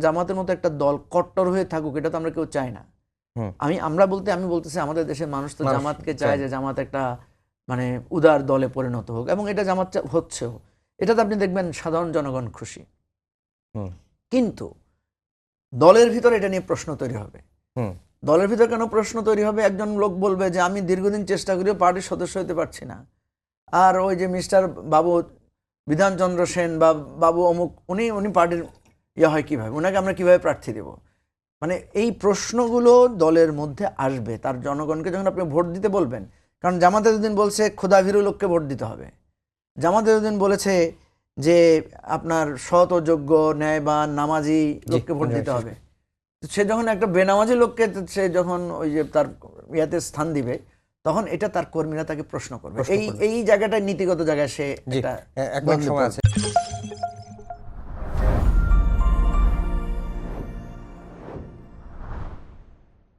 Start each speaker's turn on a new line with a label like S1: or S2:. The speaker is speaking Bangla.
S1: জামাতের মতো একটা দল কট্টর হয়ে থাকুক, এটা তো আমরা কেউ চাই না। আমি বলতেছি আমাদের দেশের মানুষ তো জামাতকে চায় যে জামাত একটা মানে উদার দলে পরিণত হোক, এবং এটা জামাত হচ্ছেও। এটাতে আপনি দেখবেন সাধারণ জনগণ খুশি। কিন্তু দলের ভিতরে এটা নিয়ে প্রশ্ন তৈরি হবে। দলের ভিতরে কেন প্রশ্ন তৈরি হবে? একজন লোক বলবে যে আমি দীর্ঘদিন চেষ্টা করেও পার্টির সদস্য হতে পারছি না, আর ওই যে মিস্টার বাবু বিধানচন্দ্র সেন বা বাবু অমুক, উনি পার্টির হয় কিভাবে, ওনাকে আমরা কিভাবে প্রার্থী দেব? মানে এই প্রশ্নগুলো দলের মধ্যে আসবে তার জনগণকে যখন আপনি ভোট দিতে বলবেন। কারণ জামাত এতদিন বলছে খোদাভীরু লোককে ভোট দিতে হবে। জামাত এতদিন বলেছে যে আপনার সৎ ও যোগ্য ন্যায়বান নামাজি লোককে ভোট দিতে হবে। সে যখন একটা বেনামাজি লোককে সে যখন ওই যে তার ইয়াতে স্থান দিবে, তখন এটা তার কর্মীরা তাকে প্রশ্ন করবে। এই জায়গাটায় নীতিগত জায়গায় সে একটা
S2: একদম সময় আছে।